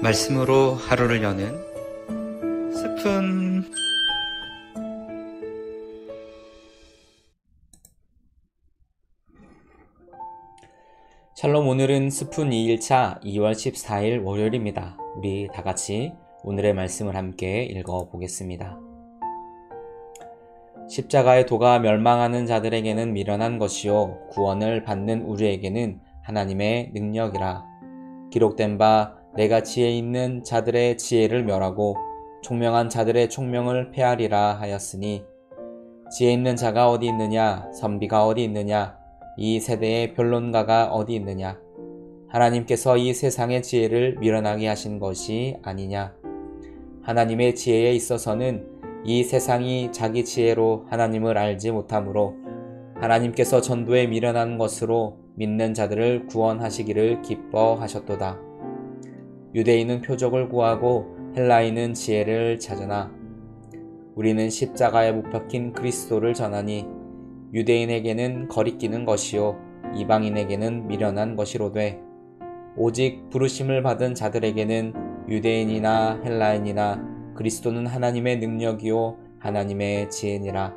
말씀으로 하루를 여는 스푼. 샬롬. 오늘은 스푼 2일차 2월 14일 월요일입니다. 우리 다같이 오늘의 말씀을 함께 읽어보겠습니다. 십자가의 도가 멸망하는 자들에게는 미련한 것이요 구원을 받는 우리에게는 하나님의 능력이라. 기록된 바 내가 지혜 있는 자들의 지혜를 멸하고 총명한 자들의 총명을 폐하리라 하였으니, 지혜 있는 자가 어디 있느냐, 선비가 어디 있느냐, 이 세대의 변론가가 어디 있느냐. 하나님께서 이 세상의 지혜를 미련하게 하신 것이 아니냐. 하나님의 지혜에 있어서는 이 세상이 자기 지혜로 하나님을 알지 못하므로 하나님께서 전도에 미련한 것으로 믿는 자들을 구원하시기를 기뻐하셨도다. 유대인은 표적을 구하고 헬라인은 지혜를 찾으나 우리는 십자가에 못 박힌 그리스도를 전하니, 유대인에게는 거리끼는 것이요 이방인에게는 미련한 것이로되 오직 부르심을 받은 자들에게는 유대인이나 헬라인이나 그리스도는 하나님의 능력이요 하나님의 지혜니라.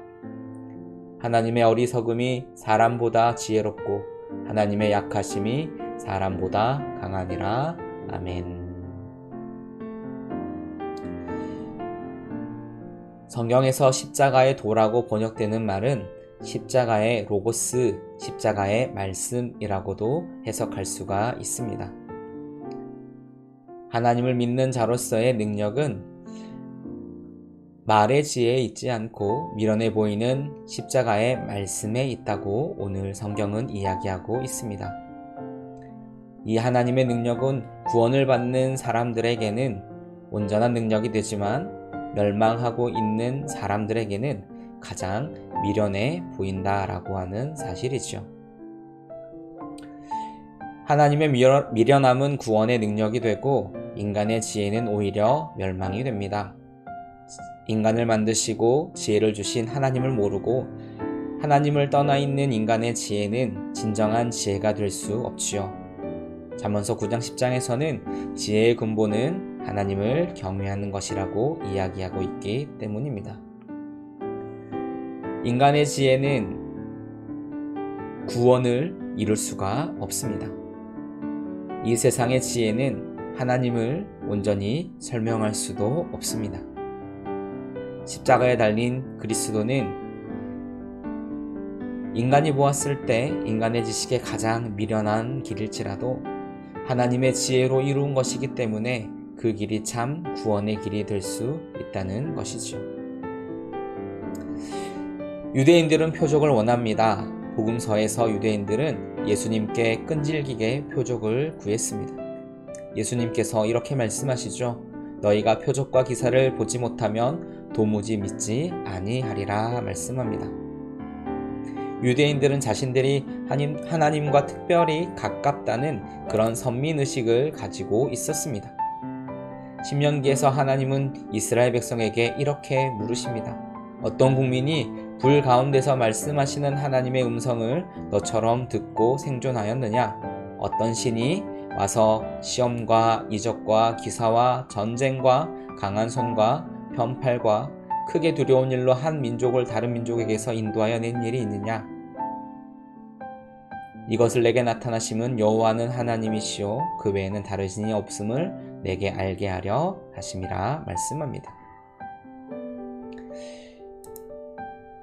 하나님의 어리석음이 사람보다 지혜롭고 하나님의 약하심이 사람보다 강하니라. 아멘. 성경에서 십자가의 도라고 번역되는 말은 십자가의 로고스, 십자가의 말씀이라고도 해석할 수가 있습니다. 하나님을 믿는 자로서의 능력은 말의 지혜에 있지 않고 미련해 보이는 십자가의 말씀에 있다고 오늘 성경은 이야기하고 있습니다. 이 하나님의 능력은 구원을 받는 사람들에게는 온전한 능력이 되지만 멸망하고 있는 사람들에게는 가장 미련해 보인다라고 하는 사실이죠. 하나님의 미련함은 구원의 능력이 되고 인간의 지혜는 오히려 멸망이 됩니다. 인간을 만드시고 지혜를 주신 하나님을 모르고 하나님을 떠나 있는 인간의 지혜는 진정한 지혜가 될 수 없지요. 잠언서 9장 10장에서는 지혜의 근본은 하나님을 경외하는 것이라고 이야기하고 있기 때문입니다. 인간의 지혜는 구원을 이룰 수가 없습니다. 이 세상의 지혜는 하나님을 온전히 설명할 수도 없습니다. 십자가에 달린 그리스도는 인간이 보았을 때 인간의 지식에 가장 미련한 길일지라도 하나님의 지혜로 이루은 것이기 때문에 그 길이 참 구원의 길이 될 수 있다는 것이죠. 유대인들은 표적을 원합니다. 복음서에서 유대인들은 예수님께 끈질기게 표적을 구했습니다. 예수님께서 이렇게 말씀하시죠. 너희가 표적과 기사를 보지 못하면 도무지 믿지 아니하리라 말씀합니다. 유대인들은 자신들이 하나님과 특별히 가깝다는 그런 선민의식을 가지고 있었습니다. 신명기에서 하나님은 이스라엘 백성에게 이렇게 물으십니다. 어떤 국민이 불 가운데서 말씀하시는 하나님의 음성을 너처럼 듣고 생존하였느냐? 어떤 신이 와서 시험과 이적과 기사와 전쟁과 강한 손과 편팔과 크게 두려운 일로 한 민족을 다른 민족에게서 인도하여 낸 일이 있느냐? 이것을 내게 나타나심은 여호와는 하나님이시요 그 외에는 다른 신이 없음을 내게 알게 하려 하심이라 말씀합니다.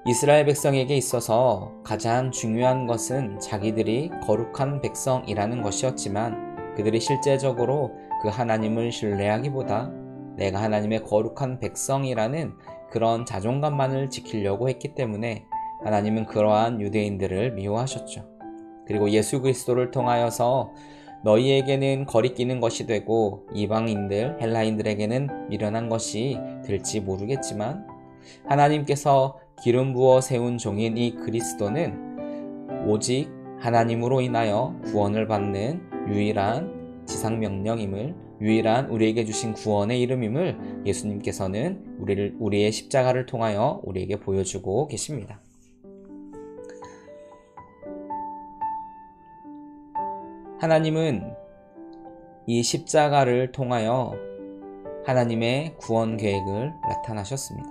이스라엘 백성에게 있어서 가장 중요한 것은 자기들이 거룩한 백성이라는 것이었지만, 그들이 실제적으로 그 하나님을 신뢰하기보다 내가 하나님의 거룩한 백성이라는 그런 자존감만을 지키려고 했기 때문에 하나님은 그러한 유대인들을 미워하셨죠. 그리고 예수 그리스도를 통하여서 너희에게는 거리끼는 것이 되고 이방인들, 헬라인들에게는 미련한 것이 될지 모르겠지만, 하나님께서 기름 부어 세운 종인 이 그리스도는 오직 하나님으로 인하여 구원을 받는 유일한 지상명령임을, 유일한 우리에게 주신 구원의 이름임을 예수님께서는 우리의 십자가를 통하여 우리에게 보여주고 계십니다. 하나님은 이 십자가를 통하여 하나님의 구원 계획을 나타나셨습니다.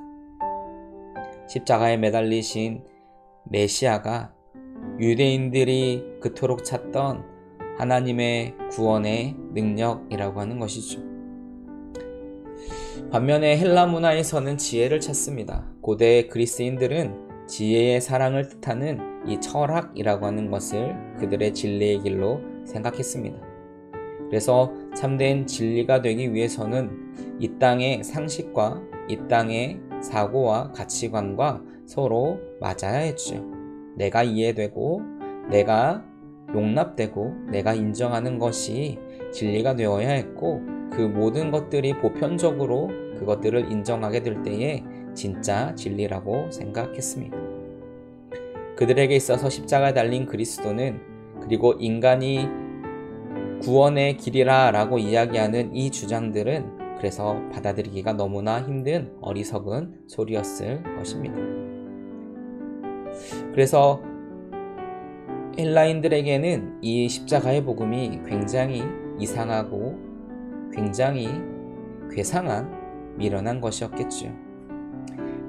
십자가에 매달리신 메시아가 유대인들이 그토록 찾던 하나님의 구원의 능력이라고 하는 것이죠. 반면에 헬라 문화에서는 지혜를 찾습니다. 고대 그리스인들은 지혜의 사랑을 뜻하는 이 철학이라고 하는 것을 그들의 진리의 길로 생각했습니다. 그래서 참된 진리가 되기 위해서는 이 땅의 상식과 이 땅의 사고와 가치관과 서로 맞아야 했죠. 내가 이해되고 내가 용납되고 내가 인정하는 것이 진리가 되어야 했고, 그 모든 것들이 보편적으로 그것들을 인정하게 될 때에 진짜 진리라고 생각했습니다. 그들에게 있어서 십자가에 달린 그리스도는, 그리고 인간이 구원의 길이라 라고 이야기하는 이 주장들은 그래서 받아들이기가 너무나 힘든 어리석은 소리였을 것입니다. 그래서 헬라인들에게는 이 십자가의 복음이 굉장히 이상하고 굉장히 괴상한 미련한 것이었겠죠.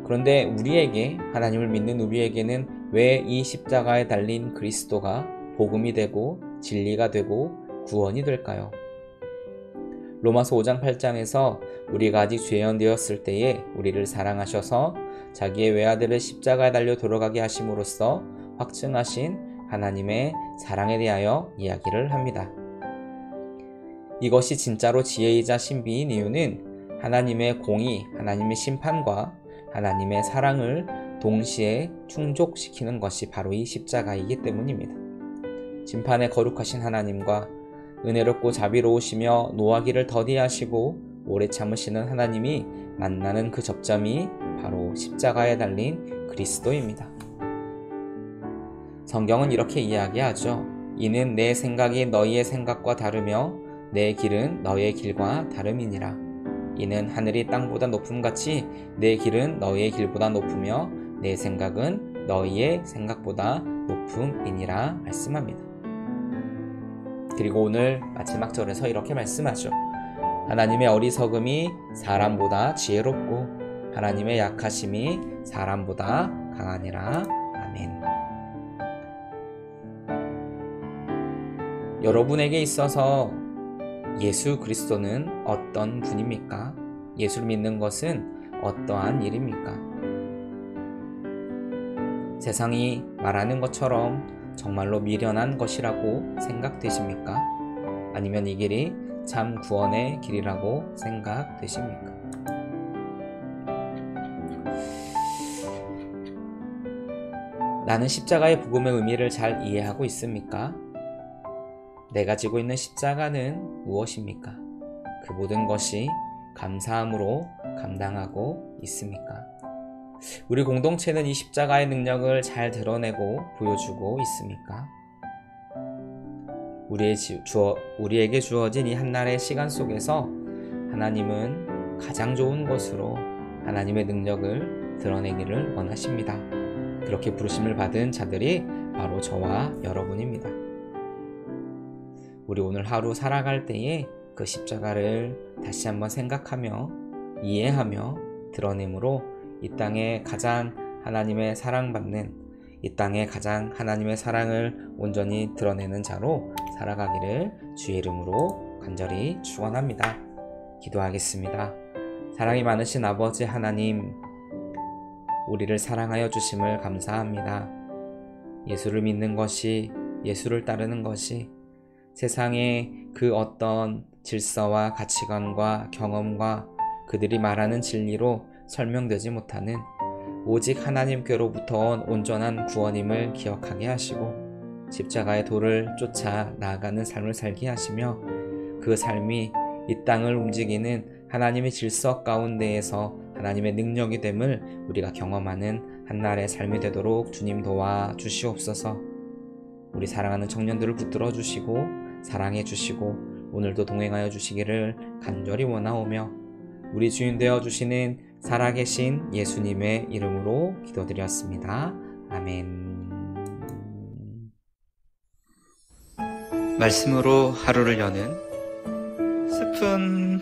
그런데 우리에게, 하나님을 믿는 우리에게는 왜 이 십자가에 달린 그리스도가 복음이 되고 진리가 되고 구원이 될까요? 로마서 5장 8장에서 우리가 아직 죄인되었을 때에 우리를 사랑하셔서 자기의 외아들을 십자가에 달려 돌아가게 하심으로써 확증하신 하나님의 사랑에 대하여 이야기를 합니다. 이것이 진짜로 지혜이자 신비인 이유는 하나님의 공의, 하나님의 심판과 하나님의 사랑을 동시에 충족시키는 것이 바로 이 십자가이기 때문입니다. 심판에 거룩하신 하나님과 은혜롭고 자비로우시며 노하기를 더디하시고 오래 참으시는 하나님이 만나는 그 접점이 바로 십자가에 달린 그리스도입니다. 성경은 이렇게 이야기하죠. 이는 내 생각이 너희의 생각과 다르며 내 길은 너희의 길과 다름이니라. 이는 하늘이 땅보다 높음같이 내 길은 너희의 길보다 높으며 내 생각은 너희의 생각보다 높음이니라 말씀합니다. 그리고 오늘 마지막 절에서 이렇게 말씀하죠. 하나님의 어리석음이 사람보다 지혜롭고 하나님의 약하심이 사람보다 강하니라. 아멘. 여러분에게 있어서 예수 그리스도는 어떤 분입니까? 예수를 믿는 것은 어떠한 일입니까? 세상이 말하는 것처럼 정말로 미련한 것이라고 생각되십니까? 아니면 이 길이 참 구원의 길이라고 생각되십니까? 나는 십자가의 복음의 의미를 잘 이해하고 있습니까? 내가 지고 있는 십자가는 무엇입니까? 그 모든 것이 감사함으로 감당하고 있습니까? 우리 공동체는 이 십자가의 능력을 잘 드러내고 보여주고 있습니까? 우리에게 주어진 이 한날의 시간 속에서 하나님은 가장 좋은 것으로 하나님의 능력을 드러내기를 원하십니다. 그렇게 부르심을 받은 자들이 바로 저와 여러분입니다. 우리 오늘 하루 살아갈 때에 그 십자가를 다시 한번 생각하며 이해하며 드러내므로 이 땅에 가장 하나님의 사랑받는, 이 땅에 가장 하나님의 사랑을 온전히 드러내는 자로 살아가기를 주의 이름으로 간절히 축원합니다. 기도하겠습니다. 사랑이 많으신 아버지 하나님, 우리를 사랑하여 주심을 감사합니다. 예수를 믿는 것이, 예수를 따르는 것이 세상의 그 어떤 질서와 가치관과 경험과 그들이 말하는 진리로 설명되지 못하는 오직 하나님께로부터 온 온전한 구원임을 기억하게 하시고 십자가의 도를 쫓아 나아가는 삶을 살게 하시며 그 삶이 이 땅을 움직이는 하나님의 질서 가운데에서 하나님의 능력이 됨을 우리가 경험하는 한날의 삶이 되도록 주님 도와 주시옵소서. 우리 사랑하는 청년들을 붙들어 주시고 사랑해 주시고 오늘도 동행하여 주시기를 간절히 원하오며 우리 주인 되어 주시는 살아계신 예수님의 이름으로 기도드렸습니다. 아멘. 말씀으로 하루를 여는 슬픈